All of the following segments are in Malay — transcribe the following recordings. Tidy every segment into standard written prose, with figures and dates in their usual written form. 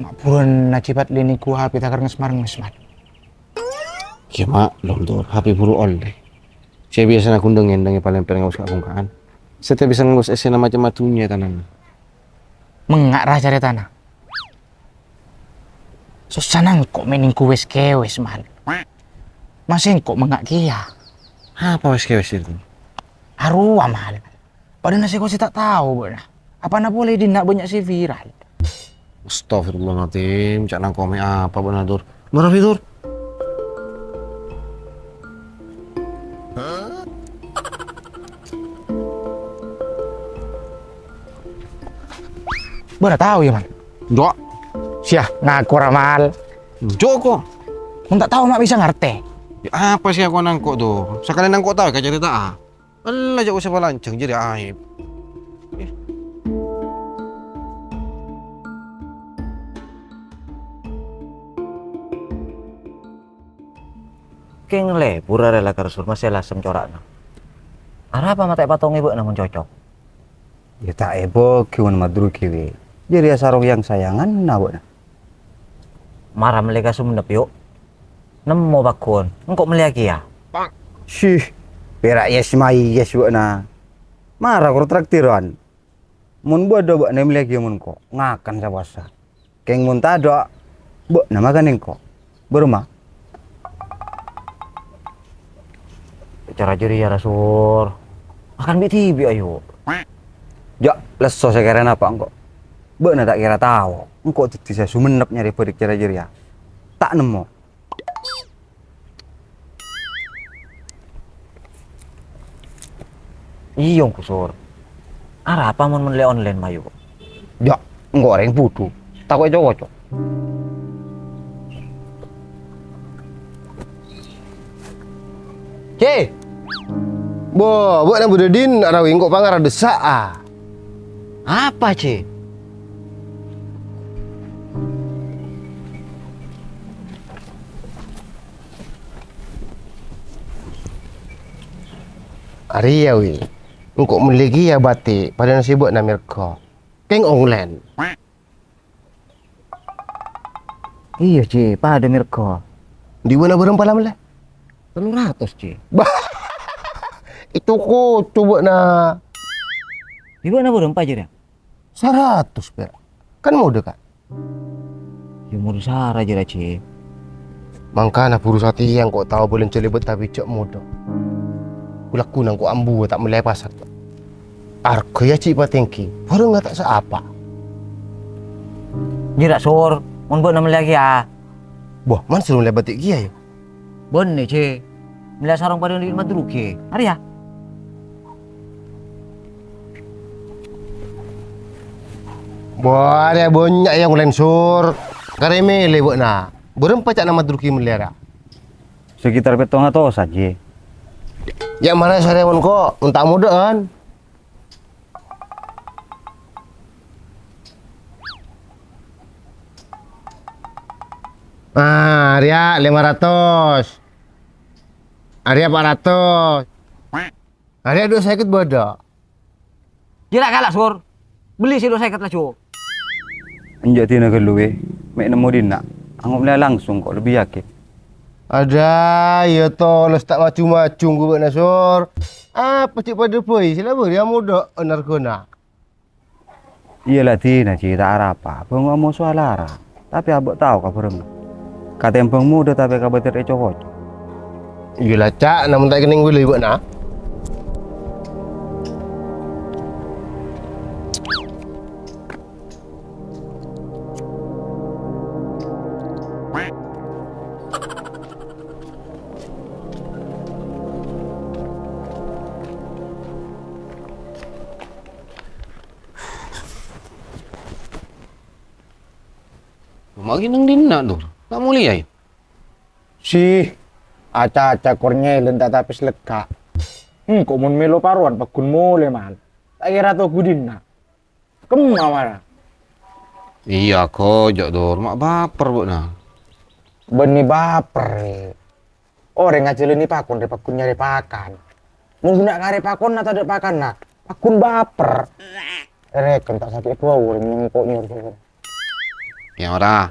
mak buron nacibat lini ku HP takar ngesmar. Ya mak, belum tuh HP buru oleh. Saya biasa nak kundengin dengan paling ngurus kebungkaan. Setiap bisa ngurus esena macam-macamnya tanah. Mengak raja cari tanah. Susah nang kok mening ku wes kewes mal. Masih kok mengak kia. Apa wes kewes itu? Arwah mal. Padahal nasi kau sih tak tahu benar. Apa nak boleh dinak banyak si viral. Astagfirullahaladzim, cak nang kome apa benar Dur? Marah Dur? Benar tahu ya man. Jok, Syah ngaku ramal. Joko. Mun tak tahu mak bisa ngerti. Ya, apa sih aku nangkok tuh? Sekali nangkok tahu kayak cerita ah. Allah jauh usah lanceng jadi aib. Keng le pura rela karsur masih lasem corakna. Arah apa mata patong ibu namun cocok. Ya tak ebo kiwan madru kiwi. Jadi asarong yang sayangan nawa. Marah mereka sumnep yuk. Nemu bakun, engkau melihat ya. Syih, perak yes mai yes na. Marah kau traktiran. Mun bodo bak nem lagi mun ko ngakan sawasa. Keng mun tado bak nama kan engko. Berma. Cara juri ya rasur. Akan bitibi ayo. Ja, leso sekarang apa engko? Bak na tak kira tahu. Engko titi saya sumenep nyari pedik cara juri ya. Tak nemu. Iyong kusur. Arah apa mun menle online mayu. Ja, engko orang butuh. Takut cocok. Ke? Bo, buat nak budedin arawing kok pangar desak ah. Apa ce? Ari ya wi. Engkau melagi ya batik pada nasi buat namir ko. Keng online. Iya ce, pada mirko. Di mana berapa lama lah? 300 ce. Bah. Itu ko coba na Ibu na berempat aja ya? 100 per. Kan mau dekat. Ya mau sara aja ce. Mangkana purusati yang kau tahu boleh celibet tapi cak muda. Kulaku nang ko ambu tak mulai pasar. Arko ya cik patengki. Baru nggak tak seapa. Jira sur, mun buat nama lagi ya. Boh, man suruh mulai batik kia ya. Bon nih ce. Mila sarong pada di madruke. Hari ya? Boh, ada banyak yang lain sur. Kareme lewat na. Berempat cak nama druki melera. Sekitar petong atau saja. Ya mana sarewon kok, entah muda kan? Ah, Arya 500. Arya 400. Arya 2 sakit bodoh. Jira kalah sur. Beli sih lo saya kata cu. Enjak tina keluwe. Mek nemu dina. Anggap dia langsung kok lebih yakin. Ada, ya toh, les tak macam-macam gue nak sur. Apa cik pada poi, sila beri yang muda narkona. Iyalah tina cerita apa. Bang ngomong soal arah. Tapi abang tahu kabar enggak. Kata yang bang muda tapi kabar tidak cocok. Iyalah cak, namun tak kening boleh buat nak. Makin nang dina tuh, tak mau lihat. Si aca-aca kornya lentak tapi seleka. Kok mun melo paruan pakun mole man. Tak kira to gudina. Kemana? Iya kok, jok dor, mak baper bu nah. Beni baper. Orang ngajel ini pakun nyari pakan. Mungkin nak kare pakun atau ada pakan nak. Pakun baper. Reken tak sakit bau orang nyengkok nyur. Ya ora.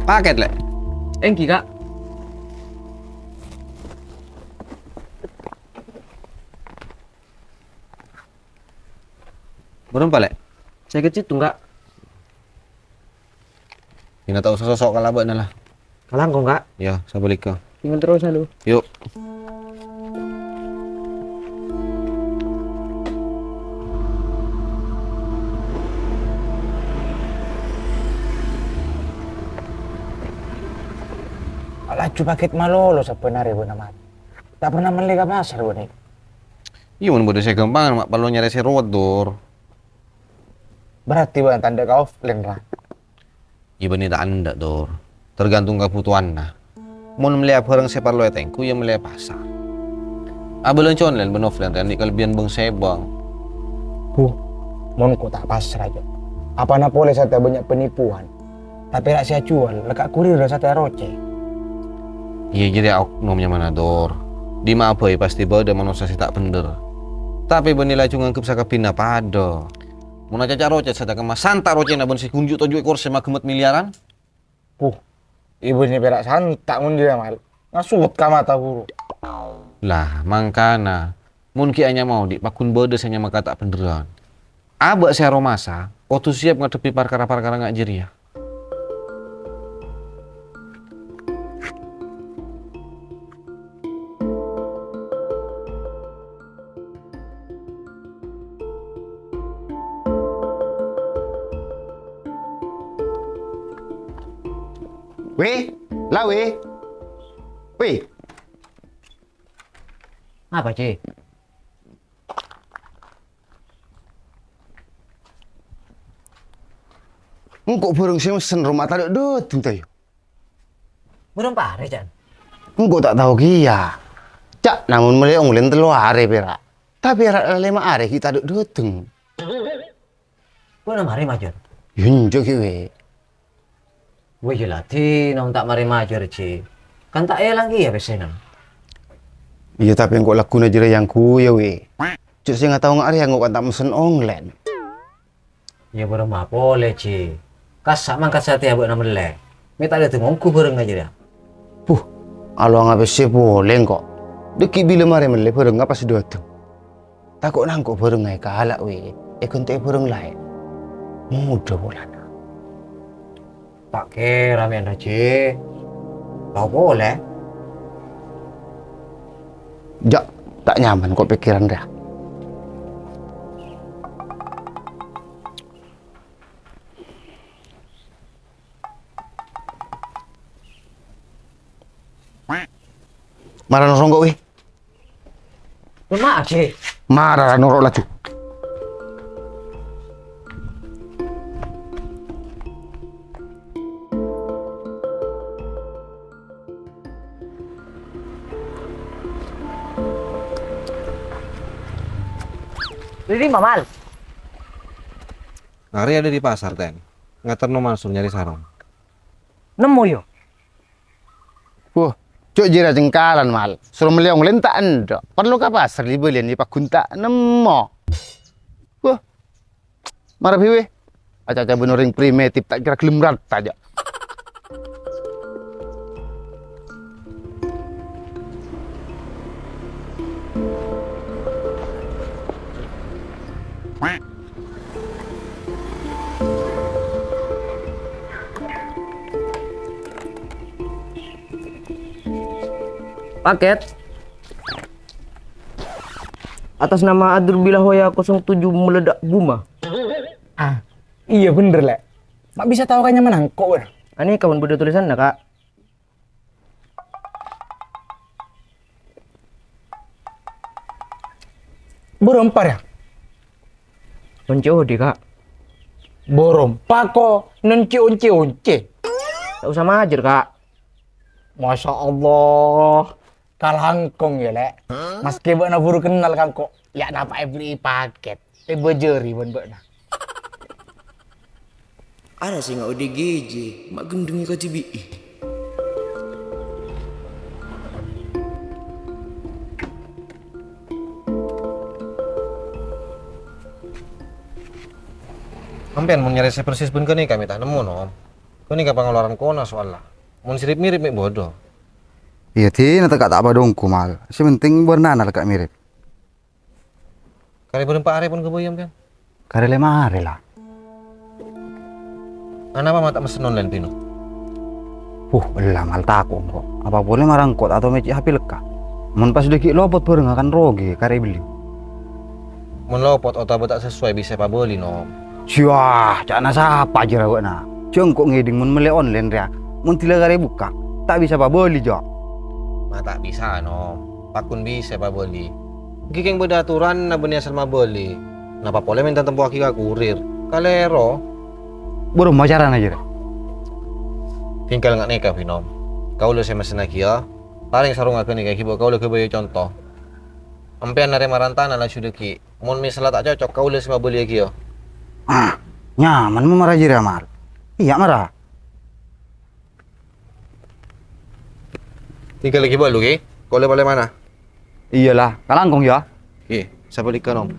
Paket lek. Engki kak. Berapa lek? Saya kecil tuh kak. Ina tahu sosok kalabak lah. Kalang kok kak. Ya, saya balik ke. Tinggal terus lu. Yuk. Laju paket malolo sebenarnya bu nama. Tak pernah beli ke pasar bu nih. Iya mun bodoh saya gampang mak perlu nyari serot dor. Berarti bu tanda kau offline lah. Iya benih tak anda dor. Tergantung kebutuhan nah. Mun melihat barang separlo etengku ya melihat pasar. Abelon online ben offline kan kelebihan bang sebang. Bu, mon ku tak pasrah aja. Apa na boleh saya banyak penipuan. Tapi rak saya jual, lekak kurir saya roce. Iya jadi oknumnya mana dor. Di maboy pasti bada manusia si tak bener. Tapi benila cuma ngangkep sakapina pada. Mun aja roce sada kemas santa roce na bon si kunjuk tojo ekor sema gemet miliaran. Puh, ibunya perak santak mun dia mal. Ngasut ka mata guru. Lah mangkana mun ki anya mau di pakun bode sanya maka tak beneran. Aba saya romasa, otu siap ngadepi perkara-perkara ngak jeria. Weh, lah weh. Weh, Apa Ci? engkau bareng sih mesen rumah tak ada tung tayo. Belum pare Jan. Engkau tak tahu kia. Cak, namun mulai onglen telu hari perak. Tapi perak 5 hari kita ada tung. Belum mari majur. Yunjo ki weh. Wih jelati nong tak mari majur Ci. Kan tak elang ya pesenan. Iya tapi engkau lakukan aja yang ku ya weh. Cuk saya nggak tahu nggak hari engkau kan tak mesen online. Ya belum apa boleh Ci. Kasak mangkat sate abuk na melek. Minta ada tengongku bareng aja dia. Puh, alo nggak bisa boleh kok. Deki bila mari melek bareng nggak pasti datang. Takut nangkuk bareng nggak kalah weh. Kontek bareng lain. Mudah bola. Tak kira anda Ci. Tahu boleh. Jak, tak nyaman kok pikiran dah. Marah norong kok weh. Maaf Ci. Marah norok laju. Jadi mamal. Hari ada di pasar ten. Ngaterno masuk nyari sarung. Nemu yo. Wah, cok jira jengkalan mal. Suruh meliong lentak anda. Perlu ke pasar dibelian di pakunta nemo. Wah, marah biwe. Aca-aca benerin primitif tak kira gelem rata aja. Paket. Atas nama Adur Bilahoya 07 meledak Buma. Ah, iya bener lek. Mak bisa tahu kan nyaman kok wer. Ini kawan beda tulisan dah kak. Borompa ya. Once kak. Borompa kok once. Tak usah majer kak. Masya Allah. Kalangkong ya lek. Meski bana buru kenal kan kok. Ya dapat beli paket. Bejeri bana. Ada sih nggak ODGJ, mak gendungi KTBI. Ampean mau nyari persis pun kini kami tak nemu nom. Kini ka pengeluaran kona soalnya. Mun sirip mirip mek bodoh. Iya ti nanti tak apa dongku mal. Sementing bernana kak mirip. Kali berempat hari pun keboyam kan. Kare 5 hari lah. Kenapa mata mesen online pino? Belah mal takut kok. Apa boleh marangkot atau meci HP leka. Mun pas deki lopot bareng akan rogi kare beli. Mun lopot atau tak sesuai bisa pa beli nom. Syah, cak siapa aja rawak na. Jengkok ngeding mun mele online ria. Mun tila kare buka, tak bisa pa beli jo. Ma tak bisa nom. Pakun bisa pa beli. Gigeng beda aturan na benih asal ma beli. Napa boleh minta tempo aki ka kurir. Kalero Baru macaran aja. tinggal nggak neka pinom. Kau lu sama senaki ya. Paling sarung aku nih kayak kibo kau lu kebayu contoh. Ampean nare marantana lah sudah ki. Mun misalnya tak cocok kau lu sama beli lagi ya. Nyaman mau marah jira mal. Iya marah. Tinggal lagi bolu ki. Kau lu boleh mana? Iyalah, kalangkong ya. Ki, siapa ikan om?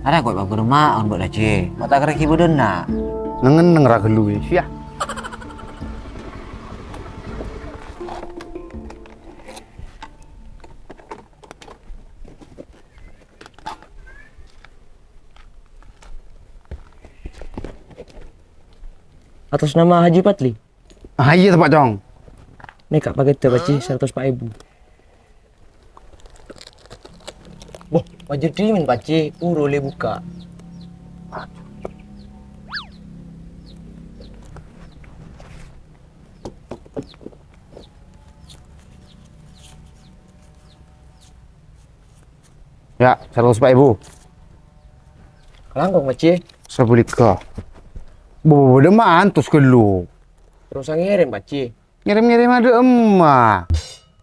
Ada kok bagus rumah on buat aja. Mata kerja ibu dena. Nengen ra gelu ya. Atas nama Haji Patli. Iya Pak Jong. Nih kak pakai terbaci 100.000. Wah, wajib dimin paci, le buka. Ya, 100.000. Langkong paci. Sabulika. Bobo mah antus gelu. Terus ngirim paci. Ngirim-ngirim ada emak.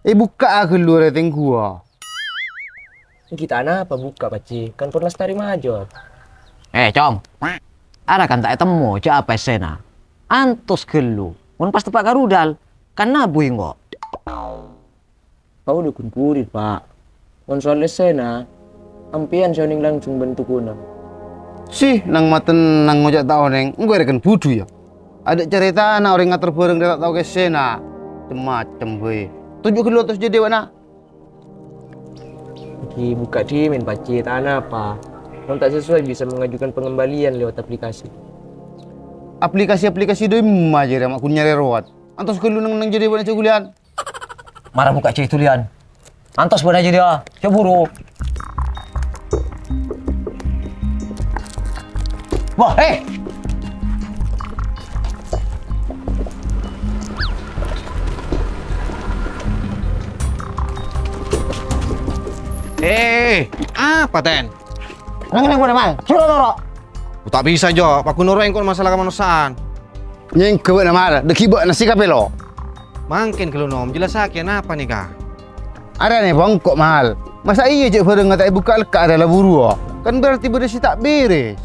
Buka gelu rating gua. Kita apa buka paci? Kan pun lestari maju. Cong. Ada kan tak temu cak apa sena. Antus gelu. Mun pas tepak garudal. Kan nabuh kok. Kau dukun kurit pak. Mun soal lesena. Ampian soning langsung bentuk kuna. Sih, nang maten nang ngojak tau neng, gue rekan budu ya. Ada cerita na orang ngatur bareng dia tak tahu kesena. Macem boy. 7 kilo terus jadi wana. Ki buka dimin paci tanah apa? Kalau tak sesuai bisa mengajukan pengembalian lewat aplikasi. Aplikasi-aplikasi doi mah aja mak kun nyari rawat. Antos kelu nang jadi wana cegulian. Marah buka cek tulian. Antos buat aja dia. Ceburu. Wah, Apa ten? Nang boleh mal. Suruh loro. Tak bisa jo. Pakun noro engkau masalah kemanusiaan. Nyeng kewe na mara, deki ba nasi kapelo. Mungkin kalau nom jelas sakit apa nih kak? Ada nih bongkok mahal. Masa iya je bareng ngatai buka leka adalah buru. Kan berarti beres tak beres.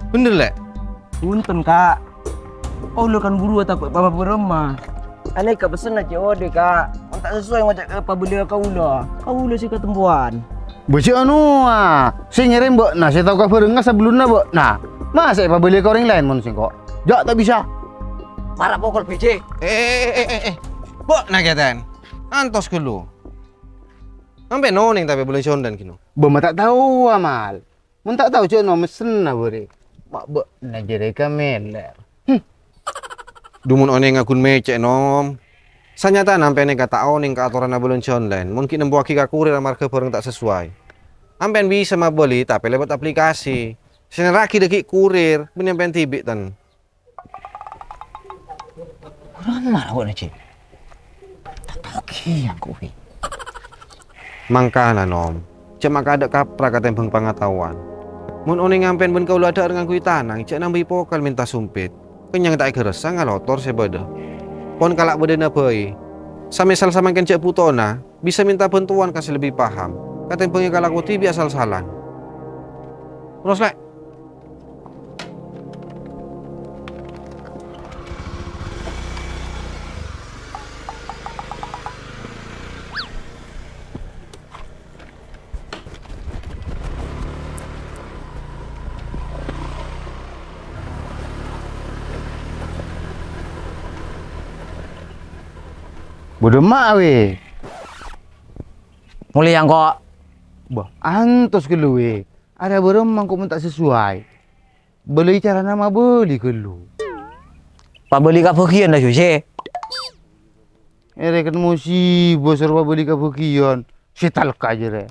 Bener lek? Punten kak. Oh lu kan buru takut papa beremah. Aneh kak pesen aja ode kak. Kalau tak sesuai ngajak ke pabeli kau lo sih ketempuan. Bocah anu sing ngirim mbok nah saya tahu kabar enggak sebelumnya mbok. Nah, masa apa beli ke orang lain mun sing kok. Jak tak bisa. Marah pokol PJ. Bok nak ten? Antos kelu. Sampai noning tapi boleh sondan kino. Bama tak tahu amal. Mun tak tahu cok no mesen na bore. Mak mbok na jere kameler. Dumun oneng akun mecek nom. Sanyata nampen nek kata oning ke aturan abulun online. Mungkin nembu aki ka kurir marke bareng tak sesuai. Ampen bisa mabeli tapi lewat aplikasi. Seneraki deki kurir, benyampen tibik tan. Kurang marah buat aja. Tak tahu aku. Mangkana nom. Cuma ada kapra kata yang pengetahuan. Mun oning ngampen ben kau ada dengan kui tanang, cek nambi pokal minta sumpit. Kenyang tak kerasa ngalotor sebeda. Pon kalak bedena bayi. Samisal sama cek putona, bisa minta bantuan kasih lebih paham. Katanya pengen kalau aku tibi asal-salan. Terus lek. Bodoh mak we. Mulai yang kok Bah, antos ke lu we. Ada beremang kok tak sesuai. Beli cara nama beli ke lu. Pak beli kat bagian dah Jose. Kan musibah serba beli ke bagian. Setal ka aja re.